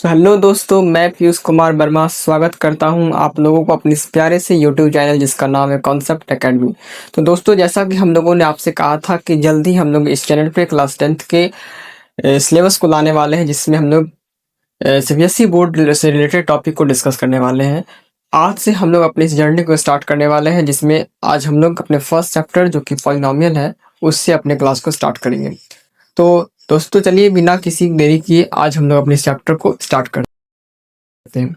Hello दोस्तों, मैं पीयूष कुमार वर्मा स्वागत करता हूं आप लोगों को अपने इस प्यारे से यूट्यूब चैनल जिसका नाम है कॉन्सेप्ट एकेडमी। तो दोस्तों, जैसा कि हम लोगों ने आपसे कहा था कि जल्दी हम लोग इस चैनल पे क्लास 10th के सिलेबस को लाने वाले हैं, जिसमें हम लोग सीबीएसई बोर्ड से रिलेटेड टॉपिक को डिस्कस करने वाले हैं। आज से हम लोग अपनी इस जर्नी को स्टार्ट करने वाले हैं, जिसमें आज हम लोग अपने फर्स्ट चैप्टर जो कि पॉलिनोमियल है उससे अपने क्लास को स्टार्ट करेंगे। तो दोस्तों, चलिए बिना किसी देरी किए आज हम लोग अपने इस चैप्टर को स्टार्ट करते हैं।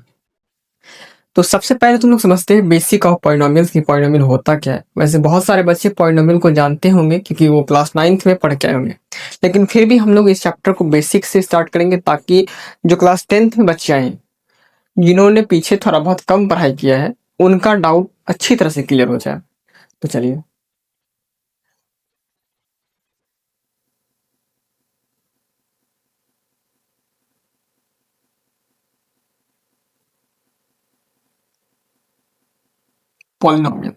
तो सबसे पहले तुम लोग समझते हैं बेसिक ऑफ पॉलिनोमियल्स की पॉलिनोमियल होता क्या है। वैसे बहुत सारे बच्चे पॉलिनोमियल को जानते होंगे क्योंकि वो क्लास 9th में पढ़ के आए होंगे, लेकिन फिर भी हम लोग इस चैप्टर को बेसिक से स्टार्ट करेंगे ताकि जो क्लास 10th में बच्चे आए जिन्होंने पीछे थोड़ा बहुत कम पढ़ाई किया है उनका डाउट अच्छी तरह से क्लियर हो जाए। तो चलिए, पॉलिनोमियल।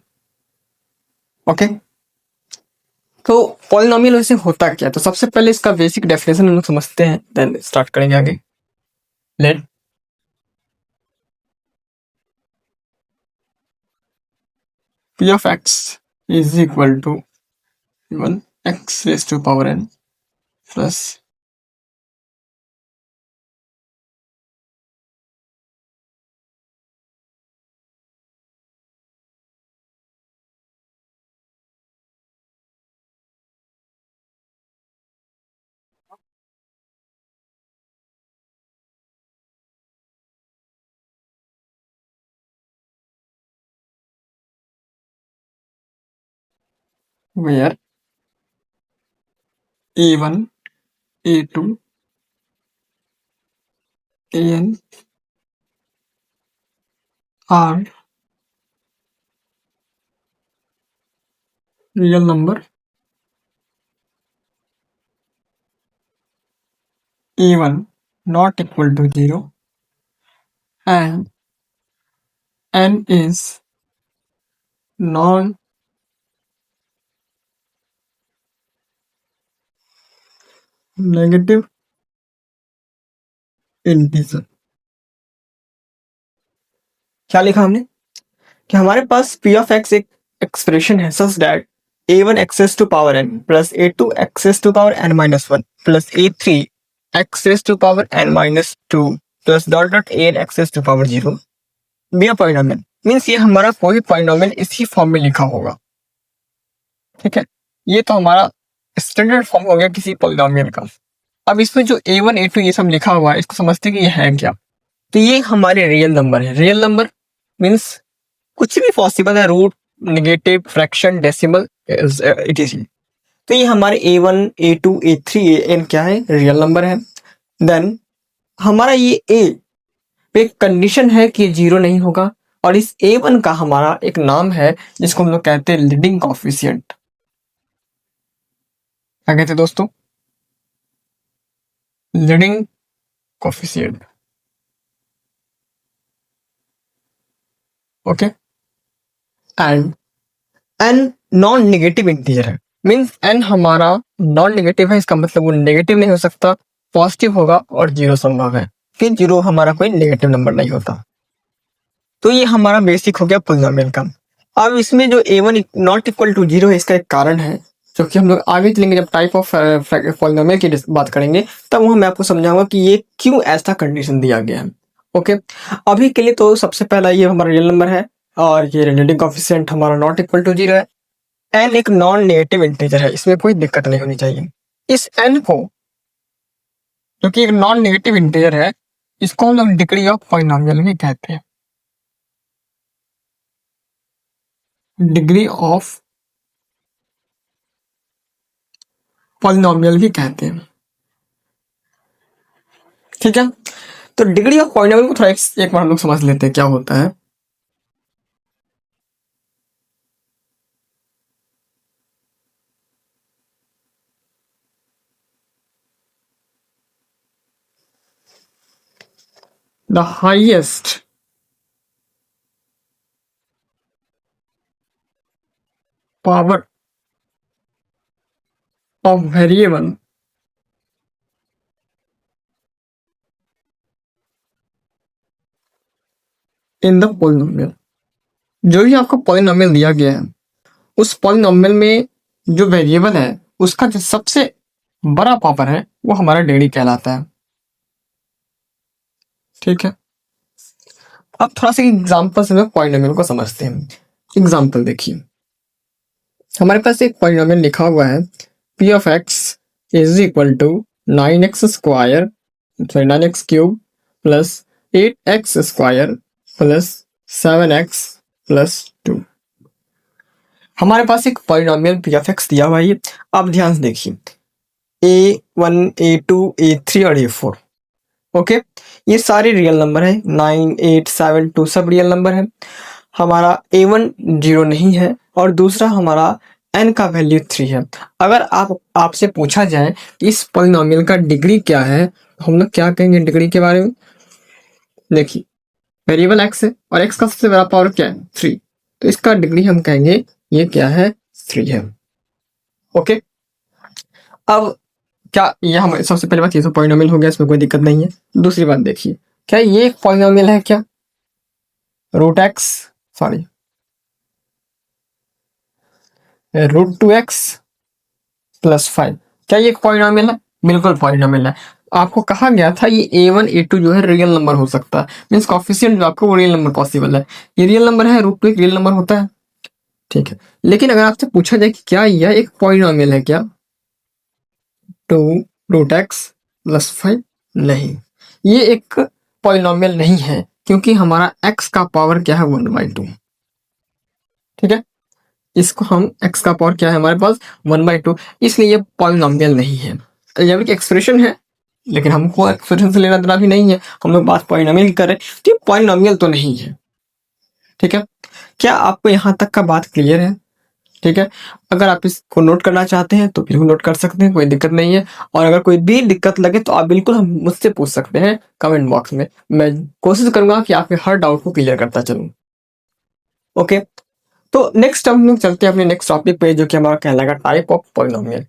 ओके, तो पॉलिनोमियल वैसे होता क्या है। तो सबसे पहले इसका बेसिक डेफिनेशन हम लोग समझते हैं, देन स्टार्ट करेंगे आगे। Let p of x is equal to 1 x raised to power n plus where a1, a2, an are real number, a1 not equal to 0 and n is non-negative integer। क्या लिखा हमने कि हमारे पास p of x एक expression है such that a1 x's to power n plus a2 x's to power n minus one plus a3 x's to power n minus two plus dot dot an x's to power 0 be a polynomial. Means ये हमारा कोई polynomial इसी form में लिखा होगा। ठीक है, ये तो हमारा स्टैंडर्ड फॉर्म हो गया किसी पॉलिनोमियल का। अब इसमें जो a1 a2 ये सब लिखा हुआ है इसको समझते हैं कि ये है क्या। तो ये हमारे रियल नंबर है। रियल नंबर मीन्स कुछ भी पॉसिबल है, root, negative, fraction, decimal, it is. तो ये हमारे a1 a2 a3 an क्या है, रियल नंबर है। देन हमारा ये a पे कंडीशन है कि जीरो नहीं होगा, और इस a1 का हमारा एक नाम है जिसको हम लोग कहते हैं लीडिंग कॉफिशिएंट। क्या कहते हैं दोस्तों, leading coefficient. Okay, and n non negative integer है। मीन्स n हमारा नॉन नेगेटिव है, इसका मतलब वो नेगेटिव नहीं हो सकता, पॉजिटिव होगा और जीरो संभव है। फिर जीरो हमारा कोई नेगेटिव नंबर नहीं होता। तो ये हमारा बेसिक हो गया पॉलिनोमियल का। अब इसमें जो a1 not equal to zero है, इसका एक कारण है जो कि हम लोग आगे चलेंगे जब टाइप ऑफ पॉलिनोमियल की बात करेंगे, तब वो मैं आपको समझाऊंगा कि ये क्यों ऐसा कंडीशन दिया गया है। ओके, अभी के लिए तो सबसे पहला ये हमारा रियल नंबर है और ये लीडिंग कोएफिशिएंट हमारा नॉट इक्वल टू जीरो है। एन एक नॉन नेगेटिव इंटीजर है, इसमें कोई दिक्कत नहीं होनी चाहिए। इस एन को, जो कि एक नॉन नेगेटिव इंटीजर है, इसको हम लोग डिग्री ऑफ पॉलिनोमियल भी कहते हैं। डिग्री ऑफ पॉलिनोमियल भी कहते हैं। ठीक है, तो डिग्री ऑफ पॉलिनोमियल को थोड़ा एक बार हम लोग समझ लेते हैं क्या होता है। The highest power of variable in the polynomial. जो भी आपको पॉलिनोमियल दिया गया है उस पॉलिनोमियल में जो वेरिएबल है उसका जो सबसे बड़ा पावर है वो हमारा डिग्री कहलाता है। ठीक है, अब थोड़ा सा एग्जाम्पल से हम पॉलिनोमियल को समझते हैं। एग्जाम्पल देखिए, हमारे पास एक पॉलिनोमियल लिखा हुआ है p of x is equal to 9x square sorry 9x cube plus 8x square plus 7x plus 2। हमारे पास एक पॉलिनोमियल p ऑफ x दिया हुआ है। आप ध्यान से देखिए a1 a2 a3 और a4। ओके, ये सारे रियल नंबर है, 9 8 7 2 सब रियल नंबर है। हमारा a1 जीरो नहीं है और दूसरा हमारा n का वैल्यू 3 है। अगर आपसे पूछा जाए इस पॉलिनोमियल का डिग्री क्या है तो हम लोग क्या कहेंगे डिग्री के बारे में? देखिए, वेरिएबल x है और x का सबसे बड़ा पावर क्या है 3, तो इसका डिग्री हम कहेंगे ये क्या है 3 है। ओके, अब क्या ये हमारे सबसे पहले बात ये तो पॉलिनोमियल हो गया, इसमें कोई दिक्कत नहीं है। दूसरी बात देखिए, क्या ये एक पॉलिनोमियल है क्या? Root x sorry root 2x plus 5, क्या ये एक पॉलिनोमियल है? बिल्कुल पॉलिनोमियल है। आपको कहा गया था ये a1 a2 जो है रियल नंबर हो सकता है, मीन्स कॉफिशिएंट जो आपको वो रियल नंबर पॉसिबल है। ये रियल नंबर है, रूट 2 एक रियल नंबर होता है। ठीक है, लेकिन अगर आपसे पूछा जाए कि क्या यह एक पॉलिनोमियल है क्या, 2 रूट एक्स प्लस 5, नहीं, ये एक पॉलिनोमियल नहीं है क्योंकि हमारा x का पावर क्या है 1/2। ठीक है, इसको हम x का पावर क्या है हमारे पास 1/2, इसलिए ये पॉलिनोमियल नहीं है। अलजेब्रिक एक्सप्रेशन है लेकिन हमको एक्सप्रेशन से लेना देना भी नहीं है, हम लोग बात पॉलिनोमियल की कर रहे हैं, तो ये पॉलिनोमियल तो नहीं है। ठीक है, क्या आपको यहाँ तक का बात क्लियर है? ठीक है, अगर आप इसको नोट करना चाहते हैं तो बिल्कुल नोट कर सकते हैं, कोई दिक्कत नहीं है। और अगर कोई भी दिक्कत लगे तो आप बिल्कुल हम मुझसे पूछ सकते हैं कमेंट बॉक्स में, मैं कोशिश करूंगा कि आपके हर डाउट को क्लियर करता चलूं। ओके, तो नेक्स्ट हम लोग चलते हैं अपने नेक्स्ट टॉपिक पे जो कि हमारा कहलाएगा टाइप ऑफ पॉलिनोमियल।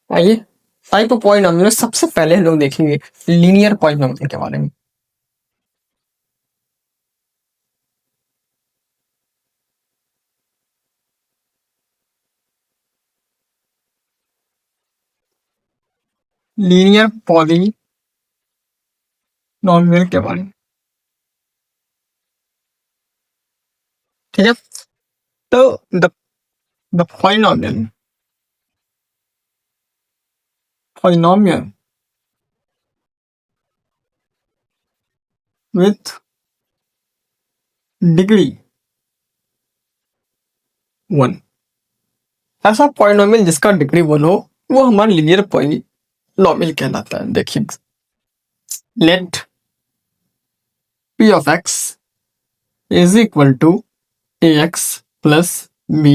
आइए, टाइप ऑफ पॉलिनोमियल सबसे पहले हम लोग देखेंगे लीनियर पॉलिनोमियल के बारे में। लीनियर पॉलिनोमियल के बारे में, ठीक है। तो द पॉलिनोमियल विथ डिग्री 1, ऐसा पॉलिनोमियल जिसका डिग्री 1 हो वो हमारा लीनियर पॉलिनोमियल कहलाता है। देखिए, let p of x is equal to ax plus b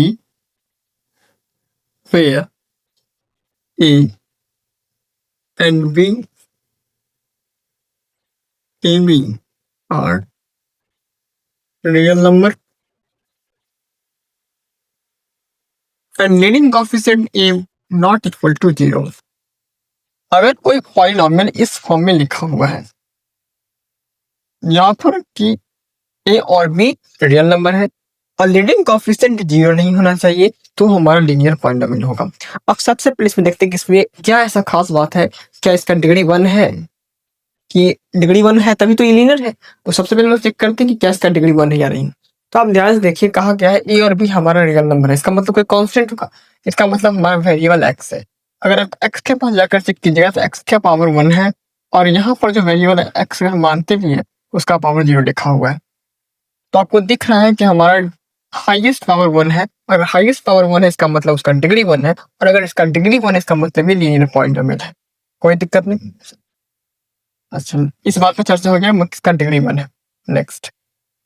where a and b are real number and leading coefficient a not equal to 0। अगर कोई पॉलिनोमियल इस फॉर्म में लिखा हुआ है या फिर कि a और b रियल नंबर है और लीडिंग कोएफिशिएंट 0 नहीं होना चाहिए तो हमारा लीनियर पॉलिनोमियल होगा। अब सबसे पहले इसमें देखते हैं कि इसमें क्या ऐसा खास बात है, क्या इसका डिग्री 1 है? कि डिग्री 1 है तभी तो ये लीनियर है। तो सबसे पहले हम लोग चेक करते हैं कि क्या इसका डिग्री 1 है या नहीं। तो आप ध्यान से देखिए, कहा गया है ए और बी हमारा रियल नंबर है, इसका मतलब कोई कांस्टेंट होगा, इसका मतलब हमारा वेरिएबल एक्स है। अगर आप एक्स के पास जाकर चेक कीजिएगा तो एक्स का पावर 1 है और यहाँ पर जो वेरिएबल एक्स हम मानते भी हैं उसका पावर 0 लिखा हुआ है। तो आपको दिख रहा है कि हमारा हाईएस्ट पावर 1 है। अगर हाईएस्ट पावर 1 है इसका मतलब उसका डिग्री 1 है, और अगर इसका डिग्री 1 है इसका मतलब भी लीनियर पॉलिनोमियल है। कोई दिक्कत नहीं। अच्छा, इस बात पर चर्चा हो गया इसका डिग्री 1 है। नेक्स्ट,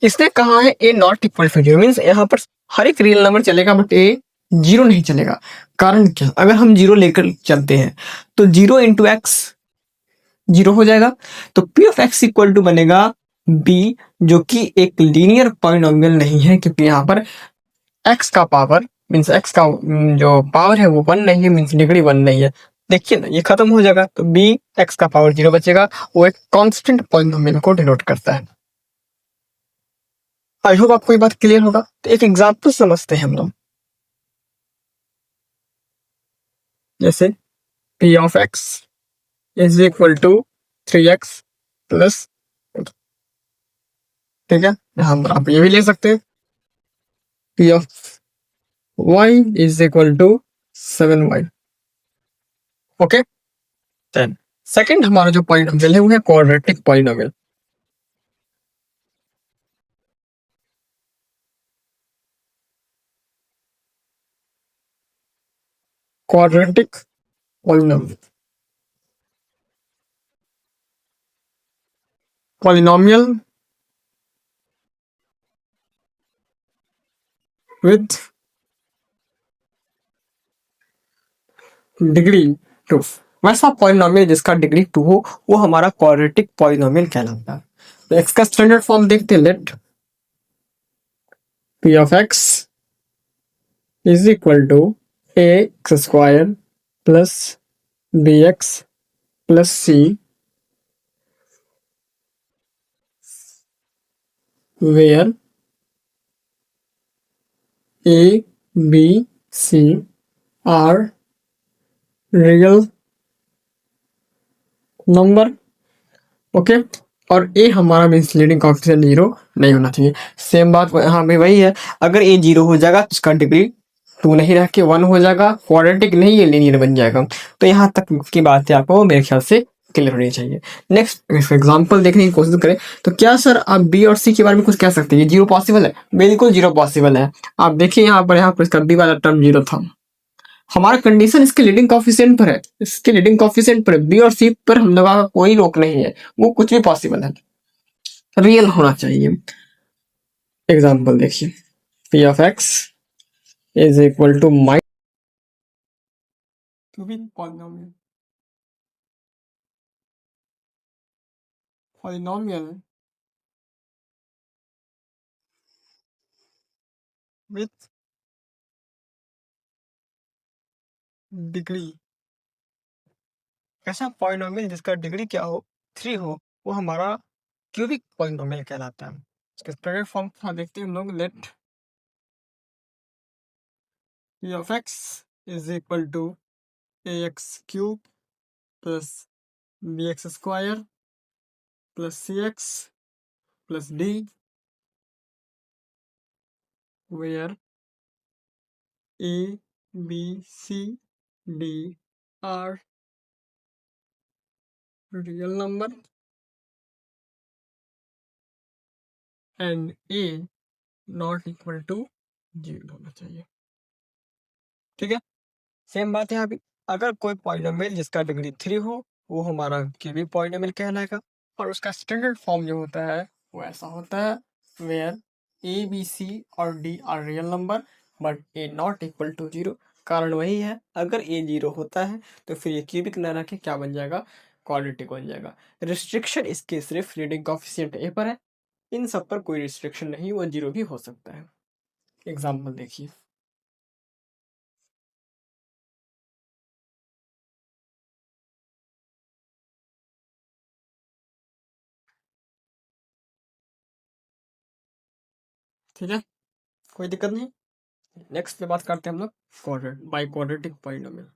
इसने कहा है ए नॉट इक्वल टू 0, मीन्स यहाँ पर हर एक रियल नंबर चलेगा बट ए 0 नहीं चलेगा। कारण क्या? अगर हम 0 लेकर चलते हैं तो 0 इंटू एक्स 0 हो जाएगा, तो p of x equal to बनेगा बी जो कि एक लीनियर पॉलिनोमियल नहीं है, क्योंकि यहाँ पर एक्स का पावर मीन्स एक्स का जो पावर है वो 1 नहीं है, मीन्स डिग्री 1 नहीं है। देखिए ना, ये खत्म हो जाएगा, तो बी एक्स का पावर 0 बचेगा, वो एक कांस्टेंट पॉलिनोमियल को डिनोट करता है। आई होप आपको ये बात क्लियर होगा। तो एक एग्जांपल समझते हैं हम लोग, जैसे p of x is equal to 3x plus, ठीक है, यहाँ पर आप ये भी ले सकते हैं p of y is equal to 7y। Okay, then second हमारा जो पॉलिनोमियल है वो है quadratic polynomial. Quadratic polynomial, polynomial with degree 2। वैसा पॉलिनोमियल जिसका डिग्री 2 हो वो हमारा क्वाड्रेटिक पॉलिनोमियल कहलाता है। तो एक्स का स्टैंडर्ड फॉर्म देखते हैं, let p of x is equal to A x square plus B x plus c, where a b c are real number. Okay, और ए हमारा मीन्स लीडिंग कोएफिशिएंट 0 नहीं होना चाहिए। सेम बात यहाँ पे वही है, अगर ए 0 हो जाएगा तो इसका डिग्री 2 नहीं रह के 1 हो जाएगा, क्वाड्रेटिक नहीं है, लीनियर बन जाएगा। तो यहाँ तक की बात है आपको मेरे ख्याल से क्लियर होनी चाहिए। नेक्स्ट एग्जांपल देखने की कोशिश करें, तो क्या सर आप बी और सी के बारे में कुछ कह सकते हैं, ये 0 पॉसिबल है? बिल्कुल 0 पॉसिबल है। आप देखिए यहाँ पर इसका बी वाला टर्म 0 था, हमारा कंडीशन इसके लीडिंग कोएफिशिएंट पर है, इसके लीडिंग कोएफिशिएंट पर बी और सी पर हम लोगों का कोई रोक नहीं है, वो कुछ भी पॉसिबल है, रियल होना चाहिए। एग्जांपल देखिए, p of x is equal to minus cubic polynomial with degree, ऐसा पॉलिनोमियल जिसका डिग्री क्या हो, 3 हो, वो हमारा क्यूबिक पॉलिनोमियल कहलाता है। इसके स्टैंडर्ड फॉर्म को देखते हैं हम लोग, let p of x is equal to A x cube plus B x square plus c x plus d, where a b c d are real number and a not equal to 0 होना चाहिए। ठीक है, same बात है यहाँ भी, अगर कोई पॉलिनोमियल जिसका डिग्री 3 हो वो हमारा क्यूबिक पॉलिनोमियल कहलाएगा, और उसका स्टैंडर्ड फॉर्म जो होता है वो ऐसा होता है, वेयर ए बी सी और d are real number but a not equal to 0। कारण वही है, अगर ए 0 होता है तो फिर ये क्यूबिक न रह के क्या बन जाएगा, क्वाड्रेटिक बन जाएगा। रिस्ट्रिक्शन इसके सिर्फ लीडिंग कोएफिशिएंट ए पर है, इन सब पर कोई रिस्ट्रिक्शन नहीं, वो 0 भी हो सकता है। एग्जाम्पल देखिए, ठीक है, कोई दिक्कत नहीं। नेक्स्ट पे बात करते हैं हम लोग quadrate by quadratic polynomial.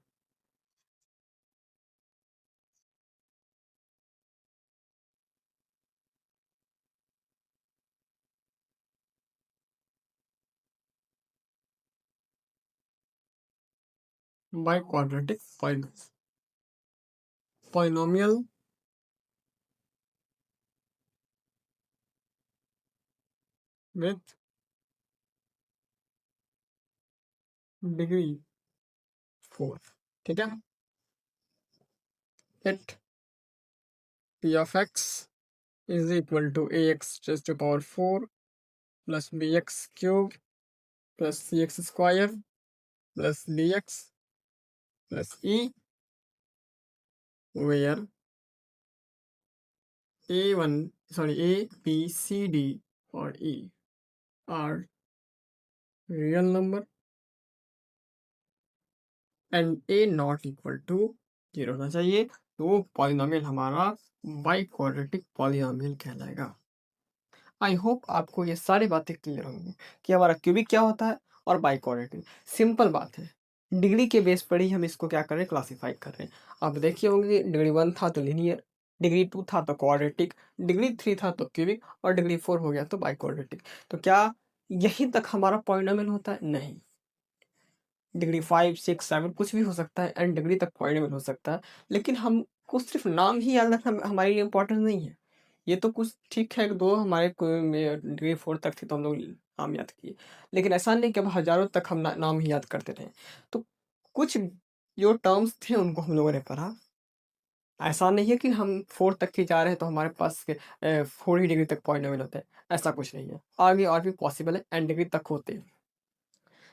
By quadratic polynomial with degree 4। ठीक है, it p of x is equal to A x raise to power 4 plus B x cube plus c x square plus d x plus e, where a 1 sorry, A, B, C, D और E are real number and A not equal to 0 होना चाहिए, तो वो polynomial हमारा by quadratic polynomial कहलाएगा। I hope आपको ये सारी बातें क्लियर होंगी कि हमारा क्यूबिक क्या होता है और बाई क्वाड्रेटिक। सिंपल बात है, डिग्री के बेस पर ही हम इसको क्या कर रहे हैं, क्लासीफाई कर रहे हैं। आप देखिए होंगे, डिग्री 1 था तो लीनियर, डिग्री 2 था तो क्वाड्रेटिक, डिग्री 3 था तो क्यूबिक और डिग्री 4 हो गया तो बाई क्वाड्रेटिक। तो क्या यहीं तक हमारा पॉलिनोमियल होता है? नहीं, डिग्री 5, 6, 7 कुछ भी हो सकता है एंड डिग्री तक पॉइंटेबल हो सकता है, लेकिन हमको सिर्फ नाम ही याद रखना हमारे लिए इम्पोर्टेंट नहीं है। ये तो कुछ ठीक है, दो हमारे डिग्री 4 तक थी तो हम लोग नाम याद किए, लेकिन ऐसा नहीं कि अब हजारों तक हम नाम ही याद करते रहे। तो कुछ जो टर्म्स थे उनको हम लोगों ने पढ़ा। ऐसा नहीं है कि हम 4 तक ही जा रहे हैं तो हमारे पास 4 ही डिग्री तक पॉइंटेबल होते हैं, ऐसा कुछ नहीं है। आगे और भी पॉसिबल है एंड डिग्री तक होते हैं,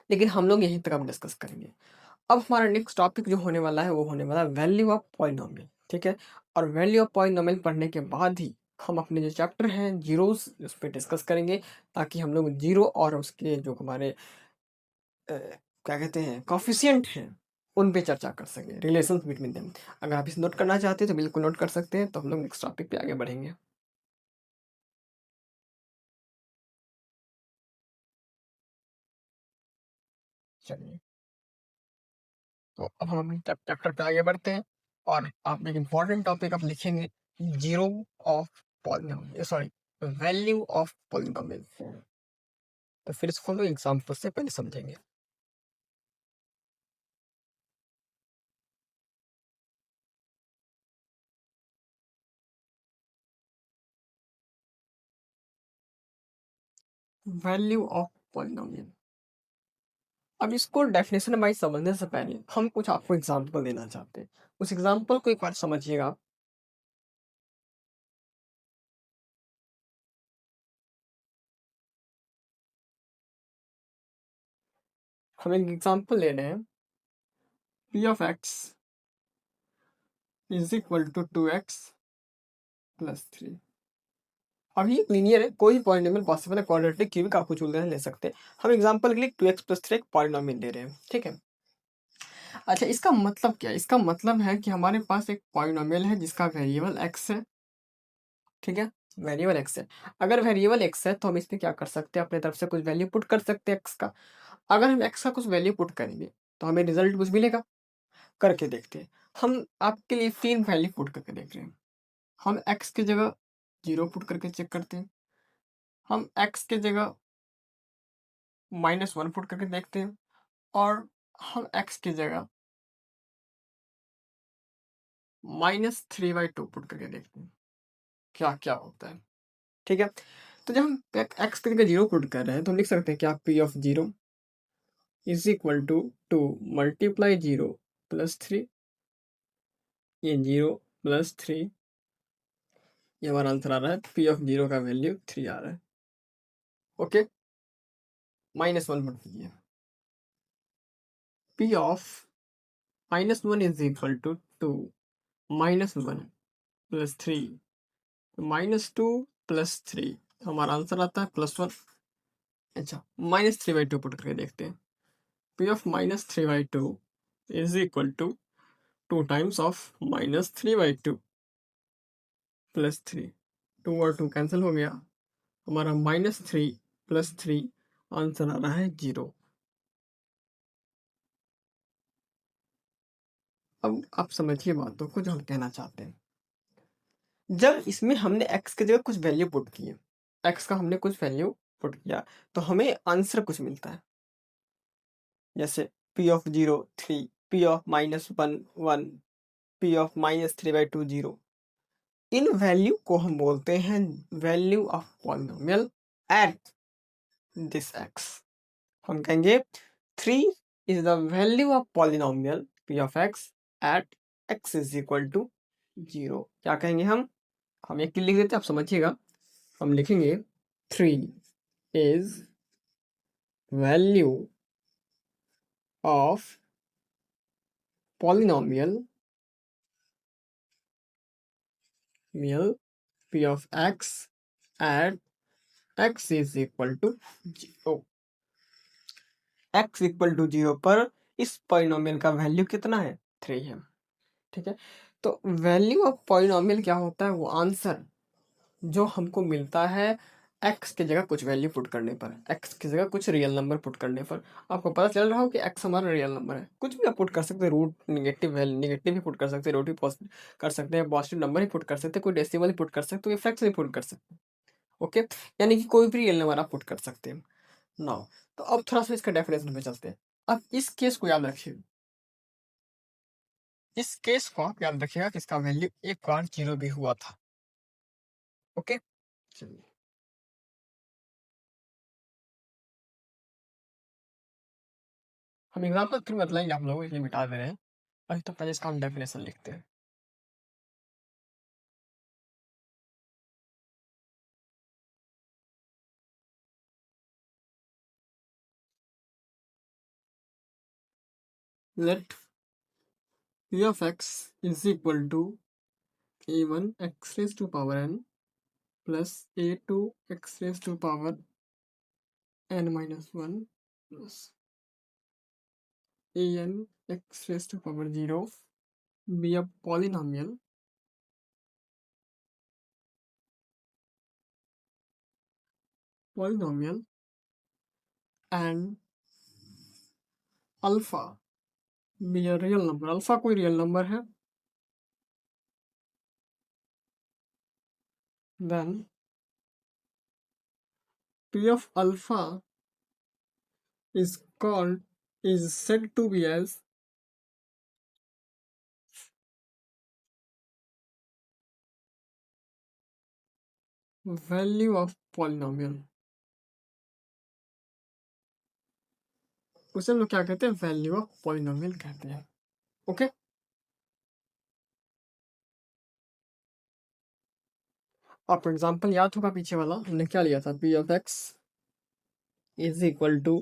लेकिन हम लोग यहीं तक अब डिस्कस करेंगे। अब हमारा नेक्स्ट टॉपिक जो होने वाला है वो होने वाला है वैल्यू ऑफ पॉलिनोमियल, ठीक है। और वैल्यू ऑफ पॉलिनोमियल पढ़ने के बाद ही हम अपने जो चैप्टर हैं जीरोस उस पर डिस्कस करेंगे, ताकि हम लोग जीरो और उसके जो हमारे क्या कहते हैं कॉफिशिएंट हैं उन पे चर्चा कर सकें, रिलेशंस बिटवीन देम। अगर आप इसे नोट करना चाहते हैं तो बिल्कुल नोट कर सकते हैं, तो हम लोग नेक्स्ट टॉपिक पे आगे बढ़ेंगे। चलिए, तो अब हम अपने चैप्टर पे आगे बढ़ते हैं और आप एक इम्पॉर्टेंट टॉपिक आप लिखेंगे, zero of polynomial, sorry, value of polynomial. तो फिर इसको हम लोग एग्जाम्पल से पहले समझेंगे। वैल्यू ऑफ पॉलिनोमियल, अब इसको डेफिनेशन वाइज समझने से पहले हम कुछ आपको एग्जाम्पल देना चाहते हैं। उस एग्जाम्पल को एक बार समझिएगा आप। हम एक एग्जाम्पल ले रहे हैं, p of x is equal to 2x plus 3। अब ये लीनियर है, कोई पॉलिनोमियल पॉसिबल है, क्वाड्रेटिक क्यूबिक आप कुछ उल्टा ले सकते हैं। हम एग्जांपल के लिए 2x प्लस 3 एक पॉलिनोमियल ले रहे हैं, ठीक है। अच्छा, इसका मतलब क्या है? इसका मतलब है कि हमारे पास एक पॉलिनोमियल है जिसका वेरिएबल x है, ठीक है। वेरिएबल x है। अगर वेरिएबल x है तो हम इसमें क्या कर सकते हैं, अपने तरफ से कुछ वैल्यू पुट कर सकते हैं x का। अगर हम x का कुछ वैल्यू पुट करेंगे तो हमें रिजल्ट कुछ मिलेगा। करके देखते हैं। हम आपके लिए 3 वैल्यू पुट करके देख रहे हैं। हम x की जगह 0 पुट करके चेक करते हैं, हम x की जगह -1 पुट करके देखते हैं, और हम x की जगह -3/2 पुट करके देखते हैं क्या क्या होता है, ठीक है। तो जब हम x की जगह 0 पुट कर रहे हैं तो हम लिख सकते हैं क्या, p of 0 is equal to 2 multiply 0 plus 3, ये 0 प्लस 3, ये हमारा आंसर आ रहा है। p ऑफ 0 का वैल्यू 3 आ रहा है, ओके। -1 पुट कीजिए, p of -1 is equal to 2 -1 plus 3, -2 plus 3, हमारा आंसर आता है +1। अच्छा, -3/2 पुट करके देखते हैं। p of -3/2 is equal to 2 times of -3/2 plus 3, 2 और 2 कैंसिल हो गया, हमारा -3 प्लस 3 आंसर आ रहा है 0। अब आप समझिए बातों को जो हम कहना चाहते हैं। जब इसमें हमने x की जगह कुछ वैल्यू पुट की है, x का हमने कुछ वैल्यू पुट किया, तो हमें आंसर कुछ मिलता है। जैसे p of 0 3, p of -1 1, p of -3/2 0। इन वैल्यू को हम बोलते हैं value of polynomial at this x। हम कहेंगे 3 is the value of polynomial p of x at x is equal to 0। क्या कहेंगे हम एक लिख देते हैं, आप समझिएगा। हम लिखेंगे 3 is value of polynomial p of x at x is equal to 0। X equal to 0 पर इस पॉलिनोमियल का वैल्यू कितना है? 3 है। ठीक है, तो वैल्यू ऑफ पॉलिनोमियल क्या होता है? वो आंसर जो हमको मिलता है एक्स की जगह कुछ वैल्यू पुट करने पर, एक्स की जगह कुछ रियल नंबर पुट करने पर। आपको पता चल रहा हो कि एक्स हमारा रियल नंबर है, कुछ भी आप पुट कर सकते हैं, रूट निगेटिव वैल्यू निगेटिव भी पुट कर सकते हैं, रूट भी पॉजिटिव कर सकते हैं, पॉजिटिव नंबर ही पुट कर सकते हैं, कोई डेसिमल ही पुट कर सकते हैं, फ्रैक्शन भी पुट कर सकते हैं। ओके, यानी कि कोई भी रियल नंबर आप पुट कर सकते हैं। नाउ तो अब थोड़ा सा इसका डेफिनेशन पे चलते हैं। अब इस केस को याद रखिए, इस केस को आप याद रखिएगा कि इसका वैल्यू एक बार 0 भी हुआ था। ओके, चलिए हम एग्जाम्पल थ्रू बतलाएंगे आप लोगों को, इसलिए मिटा दे रहे हैं। अभी तो पहले इसका हम डेफिनेशन लिखते हैं। Let p of x is equal to a1 x raised to power n plus a2 x raised to power n minus 1 plus an x raised to power 0 be a polynomial and alpha be a real number। Alpha कोई real number है, then p of alpha is called is said to be as value of polynomial। उसे हम लोग क्या कहते हैं? Value of polynomial कहते हैं। ओके, आपको एग्जांपल याद होगा पीछे वाला हमने क्या लिया था? p of x is equal to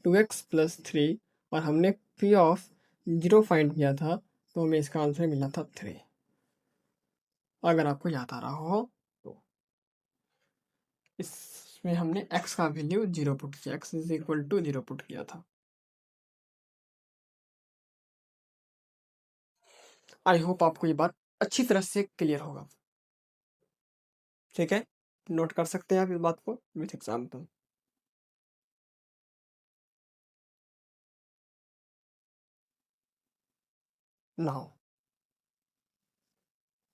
2x plus 3 और हमने p ऑफ 0 फाइंड किया था, तो हमें इसका आंसर मिला था 3। अगर आपको याद आ रहा हो तो इसमें हमने x का वैल्यू 0 पुट किया, x is equal to 0 put किया था। आई होप आपको ये बात अच्छी तरह से क्लियर होगा। ठीक है, नोट कर सकते हैं आप इस बात को विथ एग्जाम्पल। नाउ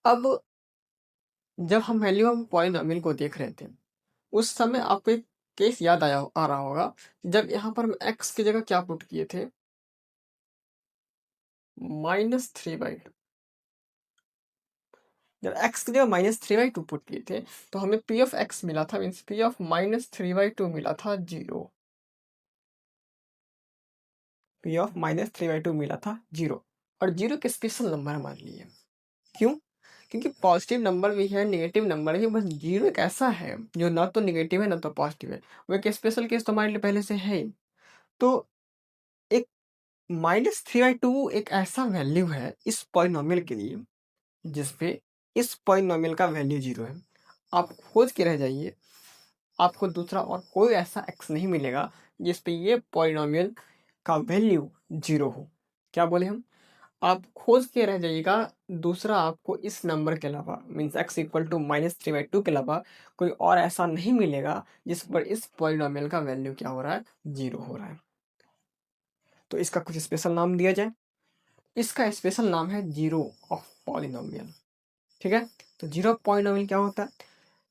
अब जब हम वैल्यू ऑफ पॉलिनोमियल को देख रहे थे, उस समय आपको एक केस याद आ रहा होगा, जब यहाँ पर हम x की जगह क्या पुट किए थे? -3/2। जब x की जगह -3/2 पुट किए थे, तो हमें p ऑफ x मिला था, मीन्स p ऑफ -3/2 मिला था 0। p ऑफ -3/2 मिला था 0, और 0 के स्पेशल नंबर हमारे लिए। क्यों? क्योंकि पॉजिटिव नंबर भी है, नेगेटिव नंबर भी, बस 0 एक ऐसा है जो ना तो नेगेटिव है ना तो पॉजिटिव है। वो एक स्पेशल केस तो हमारे लिए पहले से है ही। तो एक -3/2 एक ऐसा वैल्यू है इस पॉलिनोमियल के लिए जिसपे इस पॉलिनोमियल का वैल्यू 0 है। आप खोज के रह जाइए, आपको दूसरा और कोई ऐसा x नहीं मिलेगा जिसपे ये पॉलिनोमियल का वैल्यू 0 हो। क्या बोले हम? आप खोज के रह जाइएगा, दूसरा आपको इस नंबर के अलावा, मीन्स x इक्वल टू -3/2 के अलावा कोई और ऐसा नहीं मिलेगा जिस पर इस पॉलिनोमियल का वैल्यू क्या हो रहा है? 0 हो रहा है। तो इसका कुछ स्पेशल नाम दिया जाए। इसका स्पेशल नाम है जीरो ऑफ पॉलिनोमियल। ठीक है, तो जीरो ऑफ पॉलिनोमियल क्या होता है?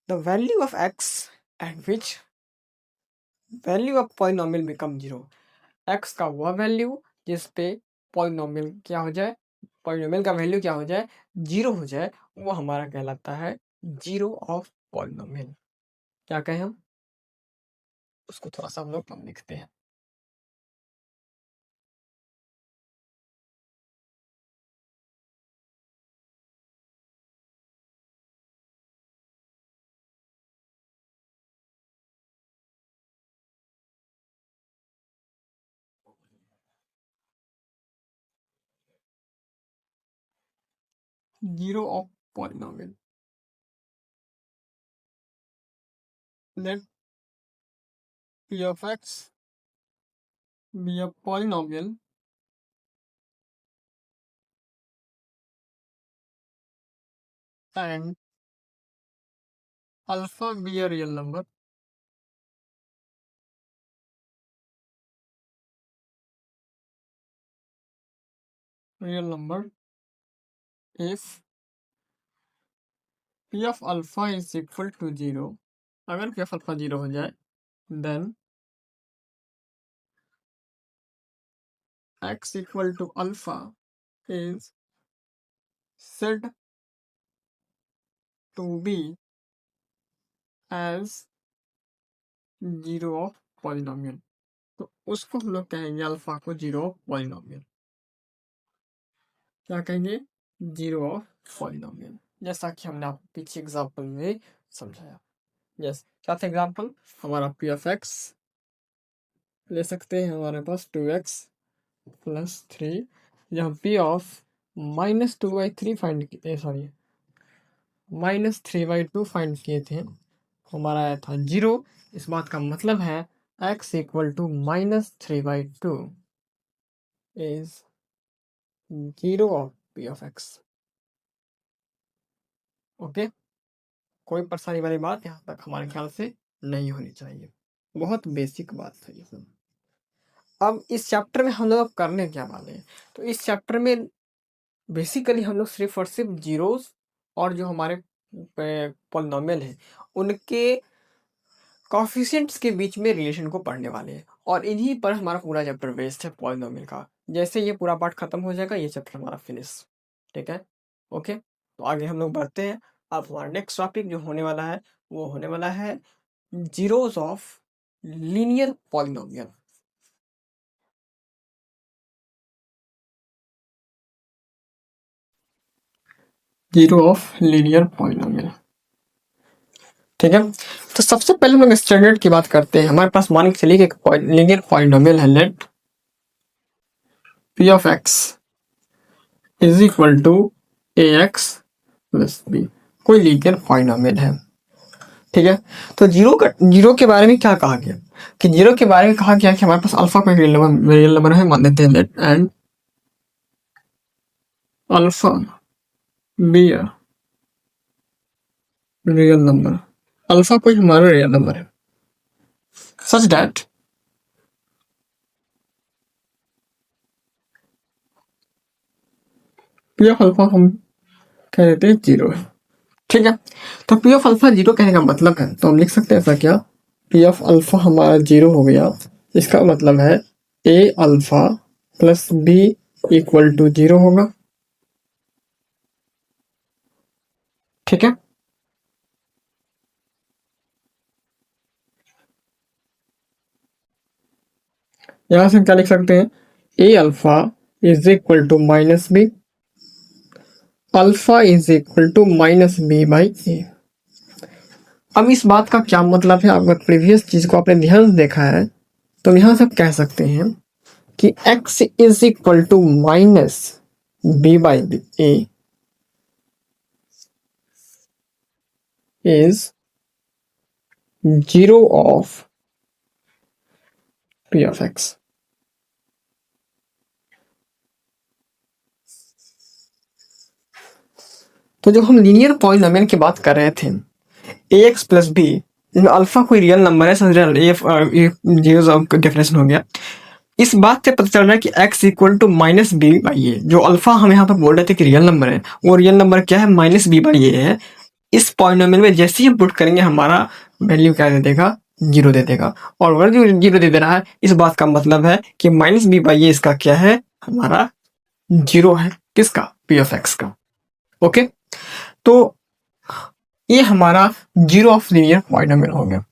The value of x eight which value of polynomial become zero. X का वह वैल्यू जिस पे पॉलिनोमियल क्या हो जाए, पॉलिनोमियल का वैल्यू क्या हो जाए? 0 हो जाए, वो हमारा कहलाता है जीरो ऑफ पॉलिनोमियल। क्या कहें हम? उसको थोड़ा सा हम लोग कम लिखते हैं। Zero of polynomial. let p of x be a polynomial and alpha be a real number. Real number if p of alpha is equal to 0. अगर p of alpha 0 हो जाए then x equal to alpha is said to be as 0 of polynomial. तो उसको हम लोग कहेंगे alpha को 0 of polynomial. क्या कहेंगे? 0 ऑफ पॉलिनोमियल, जैसा कि हमने आपको पीछे एग्जांपल में समझाया। यस, क्या था एग्जांपल? हमारा पी ऑफ एक्स ले सकते हैं हमारे पास 2x प्लस 3, जहाँ पी ऑफ -2/3 फाइंड किए, सॉरी -3/2 फाइंड किए थे, हमारा आया था 0। इस बात का मतलब है x equal to -3/2 is 0 of p of x. Okay, कोई परेशानी वाली बात यहाँ तक हमारे ख्याल से नहीं होनी चाहिए। बहुत बेसिक बात है ये सब। अब इस चैप्टर में हम लोग करने क्या वाले हैं? तो इस चैप्टर में बेसिकली हम लोग सिर्फ और सिर्फ जीरोस और जो हमारे पॉलिनोमियल है उनके कोएफिशिएंट्स के बीच में रिलेशन को पढ़ने वाले हैं, और इन्हीं पर हमारा पूरा चैप्टर बेस्ड है पॉलिनोमियल का। जैसे ये पूरा पार्ट खत्म हो जाएगा ये चैप्टर हमारा फिनिश। ठीक है, ओके, तो आगे हम लोग बढ़ते हैं। अब हमारा नेक्स्ट टॉपिक जो होने वाला है वो होने वाला है zeros of linear polynomial. Zero of linear polynomial, ठीक है। तो सबसे पहले हम लोग स्टैंडर्ड की बात करते हैं। हमारे पास मान के चलिए कि एक लीनियर पॉलिनोमियल है, let p of x is equal to ax plus b, कोई लीनियर पॉलिनोमियल है। ठीक है, तो जीरो के बारे में क्या कहा गया कि जीरो के बारे में कहा गया कि हमारे पास अल्फा कोई रियल नंबर है, मान लेते हैं let and alpha be a real number. Alpha कोई हमारा रियल नंबर है such that p of alpha हम कह देते हैं 0 है। ठीक है, तो पी ऑफ अल्फा 0 कहने का मतलब है, तो हम लिख सकते हैं ऐसा, क्या पी ऑफ अल्फा हमारा 0 हो गया, इसका मतलब है A alpha plus B equal to 0 होगा। ठीक है, यहां से हम क्या लिख सकते हैं? A alpha is equal to minus B, alpha is equal to minus B by A. अब इस बात का क्या मतलब है? अगर प्रीवियस चीज को आपने ध्यान से देखा है तो यहां से आप कह सकते हैं कि x is equal to minus B by a is 0 of p of x. तो जब हम लीनियर पॉलिनोमियल की बात कर रहे थे ax प्लस बी, अल्फा कोई रियल नंबर है, डेफिनेशन हो गया। इस बात से पता चल रहा है कि x equal to minus B by A, जो अल्फा हम यहाँ पर बोल रहे थे कि रियल नंबर है, वो रियल नंबर क्या है? माइनस बी बाई ए है। इस पॉलिनोमियल में जैसे ही हम पुट करेंगे हमारा वैल्यू क्या दे देगा? 0 दे देगा। और अगर जो 0 दे दे रहा है, इस बात का मतलब है कि माइनस बी बाई ए इसका क्या है? हमारा 0 है। किसका? पी ऑफ एक्स का। ओके, तो ये हमारा 0 ऑफ लीनियर पॉलिनोमियल हो गया।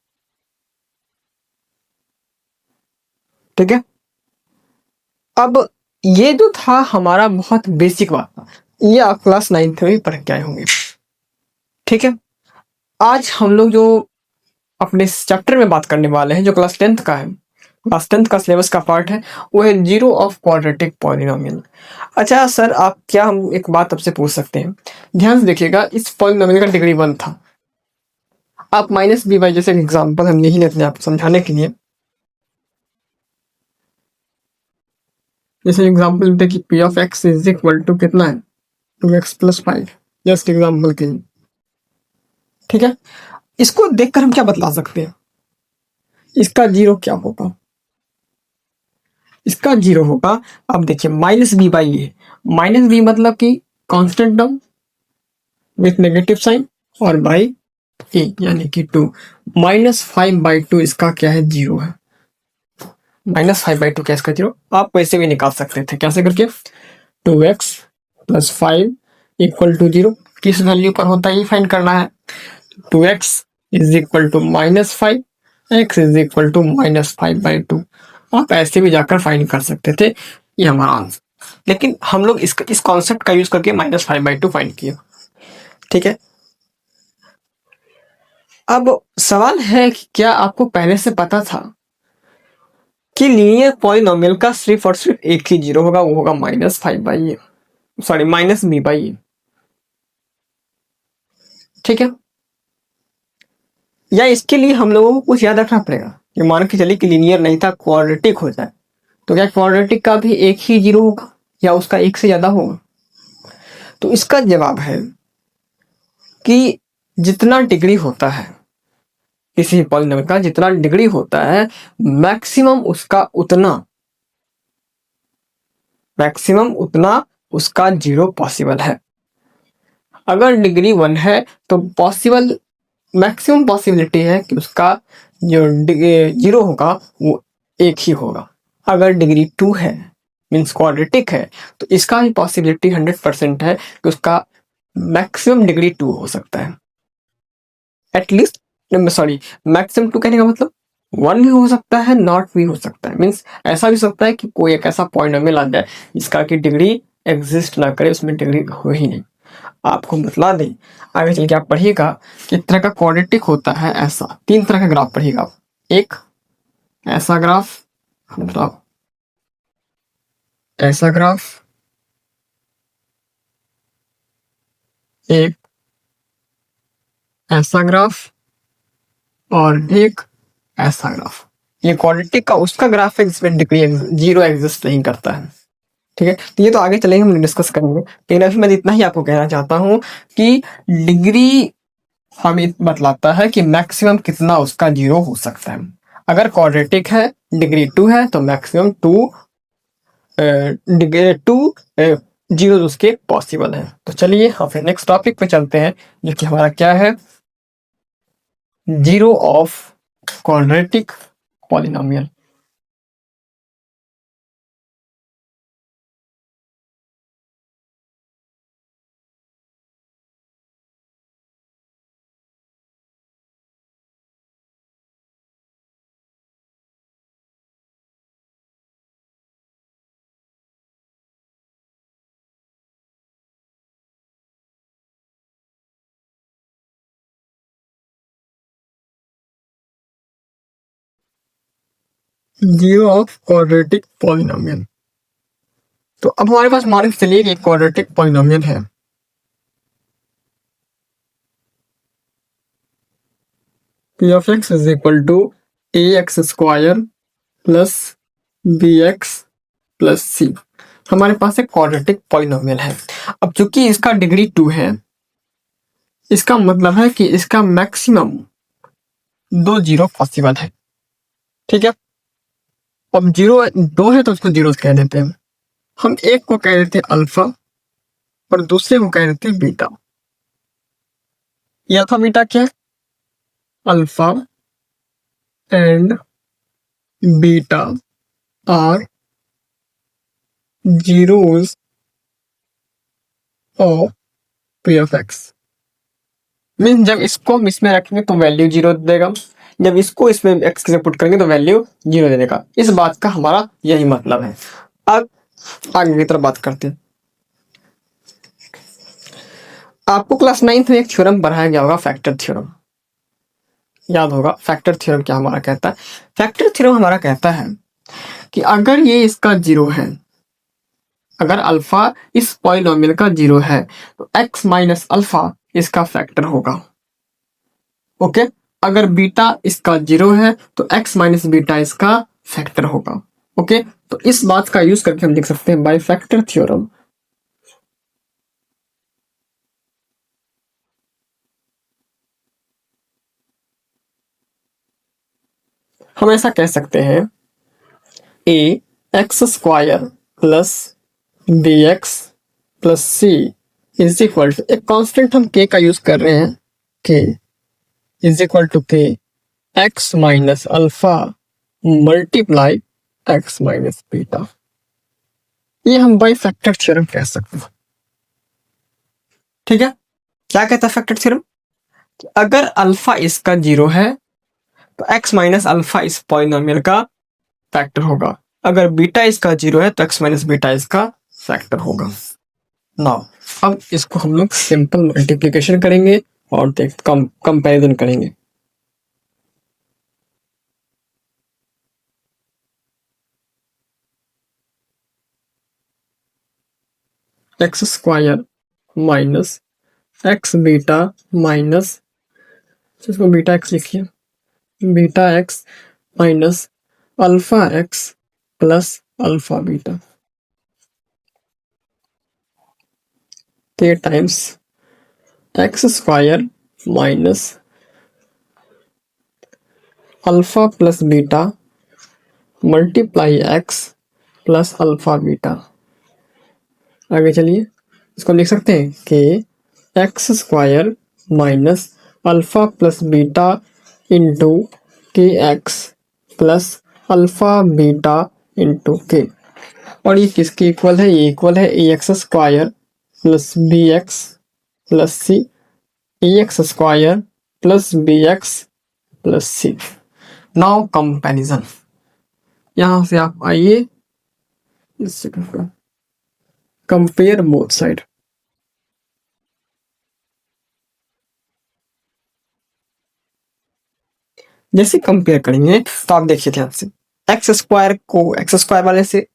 ठीक है, अब ये जो था हमारा बहुत बेसिक बात था, ये आप क्लास 9th में भी पढ़ के आए होंगे। ठीक है, आज हम लोग जो अपने इस चैप्टर में बात करने वाले हैं जो क्लास 10th का है, क्लास 10th का सिलेबस का पार्ट है, वो है जीरो ऑफ क्वाड्रेटिक पॉलिनोमियल। अच्छा सर, आप क्या, हम एक बात आपसे पूछ सकते हैं? ध्यान से देखिएगा, इस पॉलिनोमियल का डिग्री 1 था। आप माइनस बी बाई, जैसे एग्जाम्पल हम यही लेते हैं आपको समझाने के लिए। जैसे एग्जाम्पल लेते हैं कि p of x is equal to कितना है, 2x प्लस 5, जस्ट एग्जाम्पल के लिए। ठीक है, इसको देखकर हम क्या बतला सकते हैं, इसका जीरो क्या होगा, इसका जीरो होगा। अब देखिए minus B by a, minus b मतलब कि constant term with negative sign, और बाई ए यानी कि 2, -5/2 इसका क्या है, जीरो है। -5/2 क्या इसका जीरो, आप वैसे भी निकाल सकते थे, कैसे करके, 2x plus 5 equal to zero, किस वैल्यू पर होता है ये फाइंड करना है। 2x is equal to -5, x is equal to -5/2। आप ऐसे भी जाकर फाइंड कर सकते थे, ये हमारा आंसर। लेकिन हम लोग इस कॉन्सेप्ट का यूज करके -5/2 फाइंड किया। ठीक है, अब सवाल है कि क्या आपको पहले से पता था कि लीनियर पॉलिनोमियल का सिर्फ और सिर्फ एक ही जीरो होगा, वो होगा -5/a, सॉरी -b/a। ठीक है, या इसके लिए हम लोगों को कुछ याद रखना पड़ेगा कि मान के चलिए कि लीनियर नहीं था, क्वाड्रेटिक हो जाए, तो क्या क्वाड्रेटिक का भी एक ही जीरो होगा या उसका एक से ज्यादा होगा। तो इसका जवाब है कि जितना डिग्री होता है किसी पॉलिनोमियल का, जितना डिग्री होता है मैक्सिमम उतना उसका जीरो पॉसिबल है। अगर डिग्री 1 है तो मैक्सिमम पॉसिबिलिटी है कि उसका जो जीरो होगा वो एक ही होगा। अगर डिग्री 2 है, मीन्स क्वाड्रेटिक है, तो इसका भी पॉसिबिलिटी 100% है कि उसका मैक्सिमम डिग्री 2 हो सकता है। एटलीस्ट, सॉरी, मैक्सिमम 2 कहने का मतलब 1 भी हो सकता है, नॉट भी हो सकता है। मीन्स ऐसा भी सकता है कि कोई एक ऐसा पॉलिनोमियल आ जाए जिसका कि डिग्री एग्जिस्ट ना करे, उसमें डिग्री हो ही नहीं। आपको बतला दें, आगे चल के आप पढ़िएगा कि तरह का क्वाड्रेटिक होता है ऐसा, 3 तरह का ग्राफ पढ़िएगा आप। एक ऐसा ग्राफ, मतलब ऐसा ग्राफ, एक ऐसा ग्राफ, और एक ऐसा ग्राफ। ये क्वाड्रेटिक का उसका ग्राफ है जिसमें डिग्री जीरो एग्जिस्ट नहीं करता है। ठीक है, तो ये तो आगे चलेंगे हम डिस्कस करेंगे, लेकिन अभी मैं इतना ही आपको कहना चाहता हूँ कि डिग्री हमें बतलाता है कि मैक्सिमम कितना उसका जीरो हो सकता है। अगर क्वाड्रेटिक है, डिग्री 2 है, तो मैक्सिमम 2 डिग्री 2 जीरो उसके पॉसिबल है। तो चलिए हम फिर नेक्स्ट टॉपिक पे चलते हैं, जो कि हमारा क्या है, zero of quadratic polynomial. Zero of quadratic polynomial. तो अब हमारे पास मान के चलिए कि एक क्वाड्रेटिक पॉलिनोमियल है, P of x is equal to A x square plus B x plus C. हमारे पास एक क्वाड्रेटिक पॉलिनोमियल है। अब चूंकि इसका डिग्री 2 है, इसका मतलब है कि इसका मैक्सिमम 2 जीरो पॉसिबल है। ठीक है, अब जीरो 2 है तो उसको जीरो कह देते हैं। हम एक को कह देते हैं अल्फा और दूसरे को कह देते हैं बीटा। ये अल्फा बीटा क्या है, alpha and beta are zeros of p of x. Mean जब इसको हम इसमें रखेंगे तो वैल्यू जीरो देगा, जब इसको इसमें एक्स के पुट करेंगे तो वैल्यू जीरो दे देगा। इस बात का हमारा यही मतलब है। अब आगे की तरफ बात करते हैं। आपको क्लास 9th में एक थ्योरम पढ़ाया गया होगा, फैक्टर थ्योरम, याद होगा। फैक्टर थ्योरम क्या हमारा कहता है, फैक्टर थ्योरम हमारा कहता है कि अगर ये इसका जीरो है, अगर अल्फा इस पॉलिनोमियल का जीरो है, तो x माइनस अल्फा इसका फैक्टर होगा। ओके, अगर बीटा इसका 0 है तो x माइनस बीटा इसका फैक्टर होगा। ओके, तो इस बात का यूज करके हम लिख सकते हैं बाई फैक्टर थ्योरम। हम ऐसा कह सकते हैं A x square plus B x plus C is equal to, एक कॉन्स्टेंट हम के का यूज कर रहे हैं, के इज इक्वल टू के X minus alpha multiply X minus beta. ये हम बाई फैक्टर थ्योरम कह सकते हैं। ठीक है, क्या कहता है फैक्टर थ्योरम? अगर अल्फा इसका 0 है तो एक्स माइनस अल्फा इस पॉलिनोमियल का फैक्टर होगा। अगर बीटा इसका 0 है तो एक्स माइनस बीटा इसका फैक्टर होगा। नाउ अब इसको हम लोग सिंपल मल्टीप्लिकेशन करेंगे और कंपैरिजन करेंगे। X square minus X beta minus, इसको बीटा एक्स लिखिए, beta X minus alpha X plus alpha beta K times X square minus alpha plus beta multiply X plus alpha beta. आगे चलिए, इसको लिख सकते हैं कि x square minus alpha plus beta into K X plus alpha beta into K, और ये किसके इक्वल है? ये इक्वल है A x square plus B x plus C, A x square plus B x plus C. Now comparison, यहां से आप आइए, इससे कंपेयर बोथ साइड। जैसे कंपेयर करेंगे तो आप देखिए ध्यान से, एक्स स्क्वायर को एक्स स्क्वायर वाले से,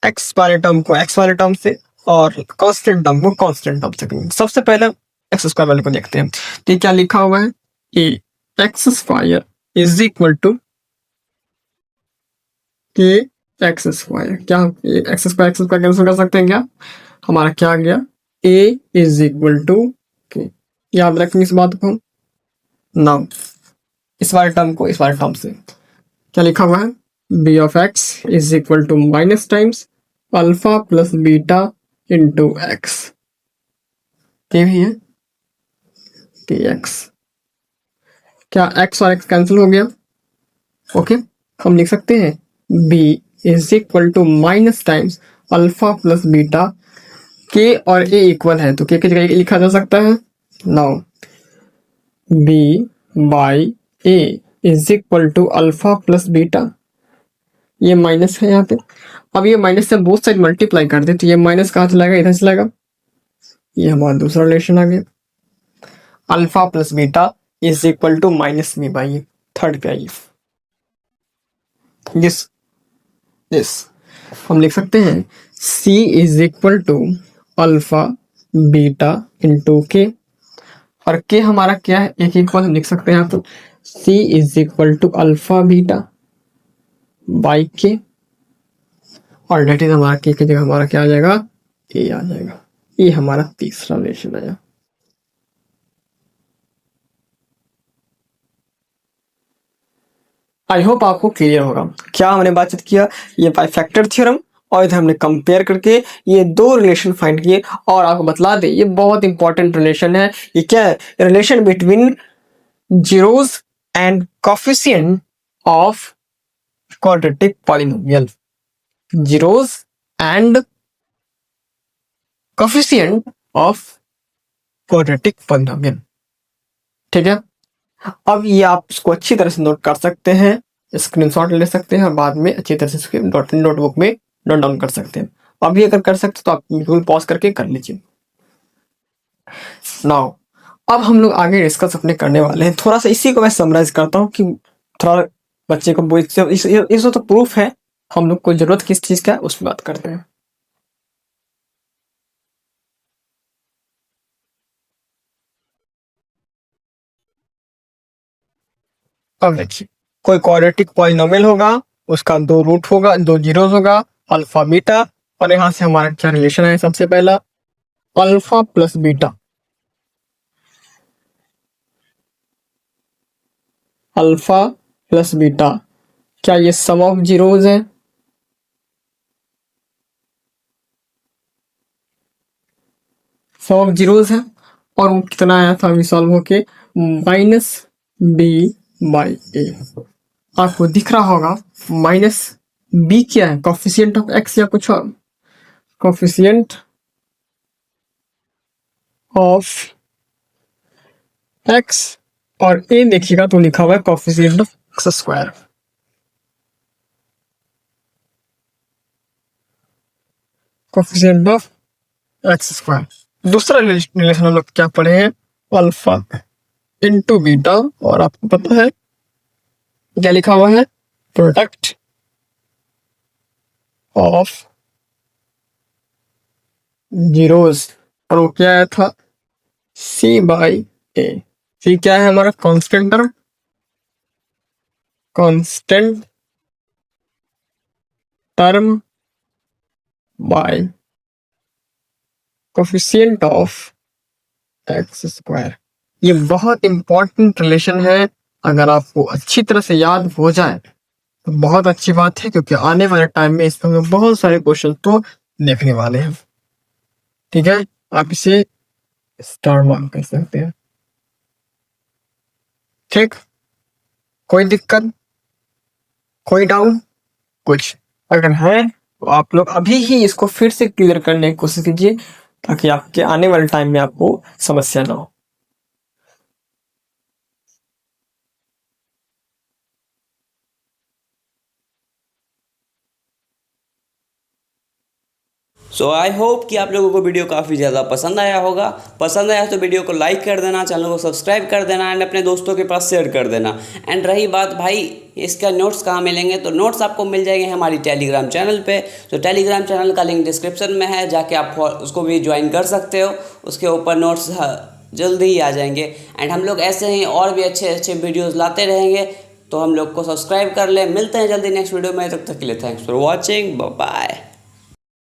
एक्स वाले टर्म को एक्स वाले टर्म से, और कांस्टेंट टर्म को कांस्टेंट टर्म से करेंगे। सबसे पहले एक्स स्क्वायर वाले को देखते हैं। तो क्या लिखा हुआ है कि x square is equal to के एक्स स्क्वायर, क्या एक्स स्क्वायर कैंसिल कर सकते हैं क्या? हमारा क्या आ गया? ए इज इक्वल टू के। याद रखेंगे इस बात को। नाउ इस वाले टर्म को इस वाले टर्म से क्या लिखा हुआ है? B of x is equal to minus times alpha plus beta into x, k भी है के एक्स। क्या एक्स और एक्स कैंसिल हो गया? ओके, हम लिख सकते हैं b is equal to minus times alpha plus beta, k और ए इक्वल है तो के की जगह लिखा जा सकता है। Now b by a is equal to alpha plus beta, ये माइनस है यहाँ पे। अब ये माइनस से बोथ साइड मल्टीप्लाई कर दे तो ये माइनस कहाँ चलाएगा? इधर चलाएगा। ये हमारा दूसरा रिलेशन आ गया, alpha plus beta is equal to minus B by, third पे आइए। दिस दिस हम लिख सकते हैं C is equal to alpha beta into K, और के हमारा क्या है? एक इक्वल हम लिख सकते हैं यहाँ पर C is equal to alpha beta by K, और डेट इज हमारा के की जगह हमारा क्या आ जाएगा? ए आ जाएगा। ये हमारा तीसरा रिलेशन आया। आई होप आपको क्लियर होगा क्या हमने बातचीत किया। ये बाई फैक्टर थ्योरम और इधर हमने कंपेयर करके ये दो रिलेशन फाइंड किए, और आपको बतला दे ये बहुत इंपॉर्टेंट रिलेशन है। ये क्या है? Relation between zeros and coefficient of quadratic polynomial, zeros and coefficient of quadratic polynomial. ठीक है, अब ये आप इसको अच्छी तरह से नोट कर सकते हैं, स्क्रीनशॉट ले सकते हैं और बाद में अच्छी तरह से इसके नोटबुक में नोट डाउन कर सकते हैं। अभी अगर कर सकते तो आप बिल्कुल पॉज करके कर लीजिए। नाउ अब हम लोग आगे डिस्कस अपने करने वाले हैं। थोड़ा सा इसी को मैं समराइज करता हूँ कि थोड़ा बच्चे को इस तो प्रूफ है, हम लोग को जरूरत किस चीज का है उस पर बात करते हैं। अब देखिए, कोई क्वाड्रेटिक पॉलिनोमियल होगा, उसका 2 रूट होगा, 2 जीरोस होगा, अल्फा बीटा, और यहाँ से हमारा क्या रिलेशन है? सबसे पहला alpha plus beta, alpha plus beta, क्या ये सम ऑफ जीरोस है? सम ऑफ जीरोस है, और वो कितना आया था अभी सॉल्व होके? माइनस बी बाई ए। आपको दिख रहा होगा माइनस बी क्या है? कॉफिशिएंट ऑफ एक्स या कुछ और? कॉफिशिएंट ऑफ एक्स, और ए देखिएगा तो लिखा हुआ है coefficient of x square. Coefficient of x square. दूसरा रिलेशन हम लोग क्या पढ़े हैं? अल्फा इंटू बीटा, और आपको पता है क्या लिखा हुआ है? प्रोडक्ट ऑफ जीरोस, और वो क्या आया था? सी बाई ए। सी क्या है हमारा? Constant term, constant term by coefficient of x square. ये बहुत इंपॉर्टेंट रिलेशन है, अगर आपको अच्छी तरह से याद हो जाए तो बहुत अच्छी बात है, क्योंकि आने वाले टाइम में इसमें हमें बहुत सारे क्वेश्चन तो देखने वाले हैं। ठीक है, आप इसे स्टार मार्क कर सकते हैं। ठीक, कोई दिक्कत, कोई डाउट, कुछ अगर है तो आप लोग अभी ही इसको फिर से क्लियर करने की कोशिश कीजिए, ताकि आपके आने वाले टाइम में आपको समस्या ना हो। सो आई होप कि आप लोगों को वीडियो काफ़ी ज़्यादा पसंद आया होगा। पसंद आया तो वीडियो को लाइक कर देना, चैनल को सब्सक्राइब कर देना, एंड अपने दोस्तों के पास शेयर कर देना। एंड रही बात भाई इसका नोट्स कहाँ मिलेंगे, तो नोट्स आपको मिल जाएंगे हमारी टेलीग्राम चैनल पे। तो टेलीग्राम चैनल का लिंक डिस्क्रिप्शन में है, जाके आप उसको भी ज्वाइन कर सकते हो। उसके ऊपर नोट्स जल्दी ही आ जाएंगे। एंड हम लोग ऐसे ही और भी अच्छे अच्छे वीडियोज़ लाते रहेंगे, तो हम लोग को सब्सक्राइब कर ले। मिलते हैं जल्दी नेक्स्ट वीडियो में, तब तक के लिए थैंक्स फॉर वॉचिंग, बाय।